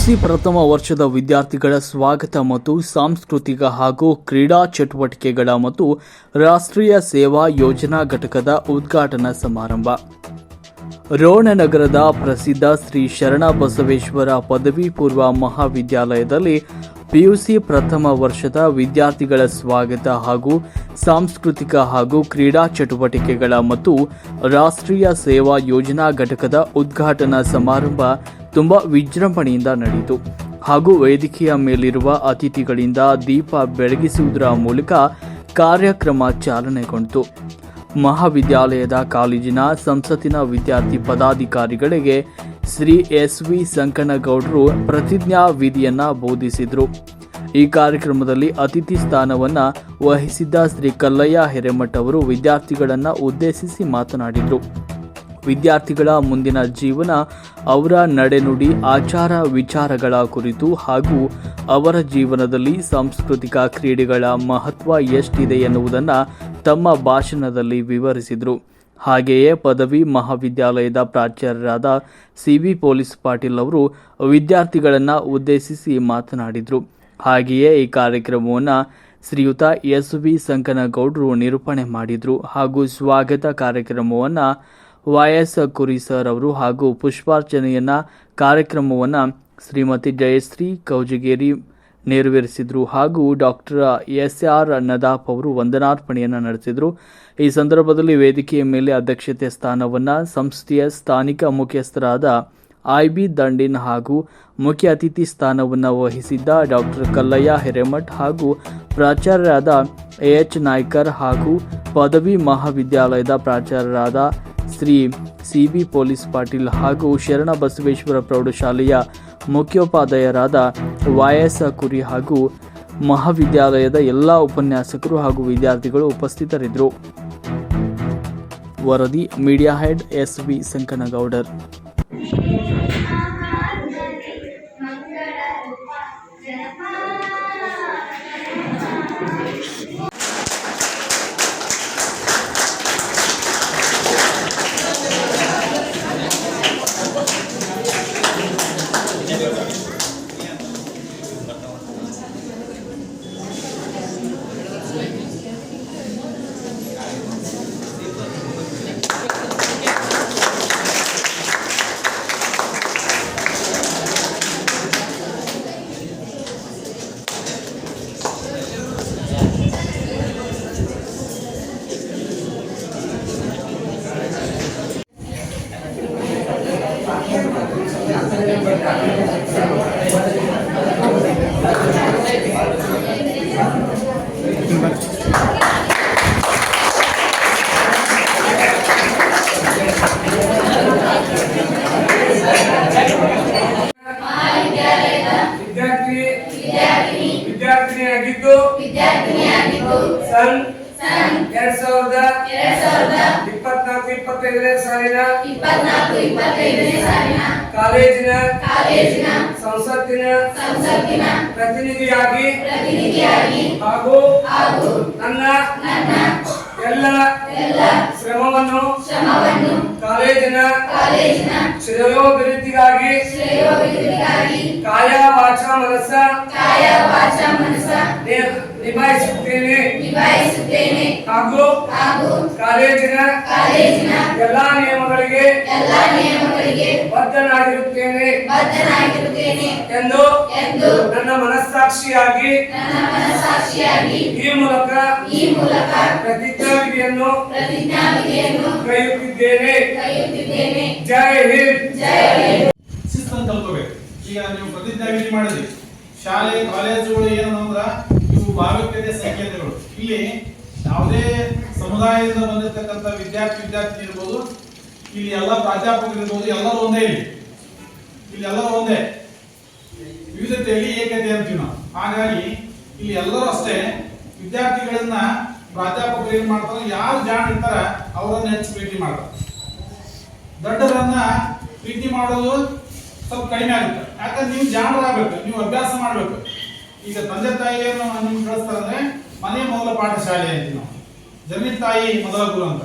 PUC ಪ್ರಥಮ ವರ್ಷದ ವಿದ್ಯಾರ್ಥಿಗಳ ಸ್ವಾಗತ ಮತ್ತು ಸಾಂಸ್ಕೃತಿಕ ಹಾಗೂ ಕ್ರೀಡಾ ಚಟುವಟಿಕೆಗಳ ಮತ್ತು ರಾಷ್ಟ್ರೀಯ ಸೇವಾ ಯೋಜನಾ ಘಟಕದ ಉದ್ಘಾಟನಾ ಸಮಾರಂಭ. ರೋಣನಗರದ ಪ್ರಸಿದ್ಧ ಶ್ರೀ ಶರಣಬಸವೇಶ್ವರ ಪದವಿ ಪೂರ್ವ ಮಹಾವಿದ್ಯಾಲಯದಲ್ಲಿ ಪಿಯುಸಿ ಪ್ರಥಮ ವರ್ಷದ ವಿದ್ಯಾರ್ಥಿಗಳ ಸ್ವಾಗತ ಹಾಗೂ ಸಾಂಸ್ಕೃತಿಕ ಹಾಗೂ ಕ್ರೀಡಾ ಚಟುವಟಿಕೆಗಳ ಮತ್ತು ರಾಷ್ಟ್ರೀಯ ಸೇವಾ ಯೋಜನಾ ಘಟಕದ ಉದ್ಘಾಟನಾ ಸಮಾರಂಭ ತುಂಬಾ ವಿಜೃಂಭಣೆಯಿಂದ ನಡೆಯಿತು ಹಾಗೂ ವೇದಿಕೆಯ ಮೇಲಿರುವ ಅತಿಥಿಗಳಿಂದ ದೀಪ ಬೆಳಗಿಸುವುದರ ಮೂಲಕ ಕಾರ್ಯಕ್ರಮ ಚಾಲನೆಗೊಂಡಿತು. ಮಹಾವಿದ್ಯಾಲಯದ ಕಾಲೇಜಿನ ಸಂಸತ್ತಿನ ವಿದ್ಯಾರ್ಥಿ ಪದಾಧಿಕಾರಿಗಳಿಗೆ ಶ್ರೀ ಎಸ್.ವಿ. ಸಂಕನಗೌಡರು ಪ್ರತಿಜ್ಞಾ ವಿಧಿಯನ್ನ ಬೋಧಿಸಿದರು. ಈ ಕಾರ್ಯಕ್ರಮದಲ್ಲಿ ಅತಿಥಿ ಸ್ಥಾನವನ್ನು ವಹಿಸಿದ್ದ ಶ್ರೀ ಕಲ್ಲಯ್ಯ ಹಿರೇಮಠ ಅವರು ವಿದ್ಯಾರ್ಥಿಗಳನ್ನು ಉದ್ದೇಶಿಸಿ ಮಾತನಾಡಿದರು. ವಿದ್ಯಾರ್ಥಿಗಳ ಮುಂದಿನ ಜೀವನ ಅವರ ನಡೆನುಡಿ ಆಚಾರ ವಿಚಾರಗಳ ಕುರಿತು ಹಾಗೂ ಅವರ ಜೀವನದಲ್ಲಿ ಸಾಂಸ್ಕೃತಿಕ ಕ್ರೀಡೆಗಳ ಮಹತ್ವ ಎಷ್ಟಿದೆ ಎನ್ನುವುದನ್ನು ತಮ್ಮ ಭಾಷಣದಲ್ಲಿ ವಿವರಿಸಿದರು. ಹಾಗೆಯೇ ಪದವಿ ಮಹಾವಿದ್ಯಾಲಯದ ಪ್ರಾಚಾರ್ಯರಾದ ಸಿ.ವಿ. ಪೊಲೀಸ್ ಪಾಟೀಲ್ ಅವರು ವಿದ್ಯಾರ್ಥಿಗಳನ್ನು ಉದ್ದೇಶಿಸಿ ಮಾತನಾಡಿದರು. ಹಾಗೆಯೇ ಈ ಕಾರ್ಯಕ್ರಮವನ್ನು ಶ್ರೀಯುತ ಎಸ್.ವಿ. ಸಂಕನಗೌಡರು ನಿರೂಪಣೆ ಮಾಡಿದರು ಹಾಗೂ ಸ್ವಾಗತ ಕಾರ್ಯಕ್ರಮವನ್ನು ವೈ.ಎಸ್. ಕುರಿ ಸರ್ ಅವರು ಹಾಗೂ ಪುಷ್ಪಾರ್ಚನೆಯನ್ನ ಕಾರ್ಯಕ್ರಮವನ್ನು ಶ್ರೀಮತಿ ಜಯಶ್ರೀ ಕೌಜಗೇರಿ ನೆರವೇರಿಸಿದರು ಹಾಗೂ ಡಾಕ್ಟರ್ ಎಸ್.ಆರ್. ನದಾಫ್ ಅವರು ವಂದನಾರ್ಪಣೆಯನ್ನು ನಡೆಸಿದರು. ಈ ಸಂದರ್ಭದಲ್ಲಿ ವೇದಿಕೆಯ ಮೇಲೆ ಅಧ್ಯಕ್ಷತೆ ಸ್ಥಾನವನ್ನು ಸಂಸ್ಥೆಯ ಸ್ಥಾನಿಕ ಮುಖ್ಯಸ್ಥರಾದ ಐ.ಬಿ. ದಂಡಿನ್ ಹಾಗೂ ಮುಖ್ಯ ಅತಿಥಿ ಸ್ಥಾನವನ್ನು ವಹಿಸಿದ್ದ ಡಾಕ್ಟರ್ ಕಲ್ಲಯ್ಯ ಹಿರೇಮಠ್ ಹಾಗೂ ಪ್ರಾಚಾರ್ಯರಾದ ಎಚ್. ನಾಯ್ಕರ್ ಹಾಗೂ ಪದವಿ ಮಹಾವಿದ್ಯಾಲಯದ ಪ್ರಾಚಾರ್ಯರಾದ ಶ್ರೀ ಸಿ.ಬಿ. ಪೊಲೀಸ್ ಪಾಟೀಲ್ ಹಾಗೂ ಶರಣಬಸವೇಶ್ವರ ಪ್ರೌಢಶಾಲೆಯ ಮುಖ್ಯೋಪಾಧ್ಯಾಯರಾದ ವೈ.ಎಸ್. ಕುರಿ ಹಾಗೂ ಮಹಾವಿದ್ಯಾಲಯದ ಎಲ್ಲ ಉಪನ್ಯಾಸಕರು ಹಾಗೂ ವಿದ್ಯಾರ್ಥಿಗಳು ಉಪಸ್ಥಿತರಿದ್ದರು. ವರದಿ ಮೀಡಿಯಾ ಹೆಡ್ ಎಸ್.ವಿ. ಸಂಕನಗೌಡರ್. ವಿದ್ಯಾರ್ಥಿನಿಯಾಗಿದ್ದು ಸನ್ 2024-25ನೇ ಸಾಲಿನ ಕಾಲೇಜಿನ ಸಂಸತ್ತಿನ ಪ್ರತಿನಿಧಿಯಾಗಿ ಹಾಗೂ ನನ್ನ ಎಲ್ಲ ಶ್ರಮವನ್ನು ಕಾಲೇಜಿನ ಶ್ರೇಯೋಭಿವೃದ್ಧಿಗಾಗಿ ಕಾಯ ವಾಚ ಮನಸ್ಸ ನಿಭಾಯಿಸುತ್ತೇನೆ ಹಾಗೂ ಕಾಲೇಜಿನ ಎಲ್ಲಾ ನಿಯಮಗಳಿಗೆ ಬದ್ಧನಾಗಿರುತ್ತೇನೆ ಎಂದು ನನ್ನ ಮನಸ್ಸಾಕ್ಷಿಯಾಗಿ ಈ ಮೂಲಕ ಪ್ರತಿಜ್ಞಾ ವಿಧಿಯನ್ನು ಕೈಯುತ್ತಿದ್ದೇನೆ. ಜೈ ಹಿಂದ್. ಶಿಸ್ತನ್ನು ತಲುಪಬೇಕು. ಈಗ ನೀವು ಪ್ರತಿಜ್ಞಾ ವಿಧಿ ಮಾಡಿದ್ರಿ. ಶಾಲೆ ಕಾಲೇಜುಗಳು ಏನಂದ್ರ ಇವು ಭಾವೈಕ್ಯತೆಯ ಸಂಕೇತಗಳು. ಇಲ್ಲಿ ಯಾವುದೇ ಸಮುದಾಯದಿಂದ ಬಂದಿರತಕ್ಕಂಥ ವಿದ್ಯಾರ್ಥಿ ಇರ್ಬೋದು, ಇಲ್ಲಿ ಎಲ್ಲ ಪ್ರಾಧ್ಯಾಪಕರು ಇರ್ಬೋದು, ಎಲ್ಲರೂ ಒಂದೇ. ಇಲ್ಲಿ ಎಲ್ಲರೂ ಒಂದೇ, ವಿವಿಧತೆಯಲ್ಲಿ ಏಕತೆ ಅಂತೀವಿ ನಾವು. ಹಾಗಾಗಿ ಇಲ್ಲಿ ಎಲ್ಲರೂ ಅಷ್ಟೇ ವಿದ್ಯಾರ್ಥಿಗಳನ್ನ ಪ್ರಾಧ್ಯಾಪಕರು ಏನ್ ಮಾಡ್ತಾರೆ, ಯಾರು ಜಾಣ ಇರ್ತಾರ ಅವರನ್ನ ಹೆಚ್ಚು ಪ್ರೀತಿ ಮಾಡ್ತಾರೆ. ದೊಡ್ಡರನ್ನ ಪ್ರೀತಿ ಮಾಡೋದು ಸ್ವಲ್ಪ ಕಡಿಮೆ ಆಗುತ್ತೆ. ಯಾಕಂದ್ರೆ ನೀವು ಜಾಣರಾಗಬೇಕು, ನೀವು ಅಭ್ಯಾಸ ಮಾಡ್ಬೇಕು. ಈಗ ತಂದೆ ತಾಯಿಯನ್ನು ನಿಮ್ಗೆ ಕಳಿಸ್ತಾರಂದ್ರೆ ಮನೆ ಮೊದಲ ಪಾಠಶಾಲೆ ಅಂತೀವಿ ನಾವು. ಜಮೀನ್ ತಾಯಿ ಮೊದಲ ಗುರು ಅಂತ.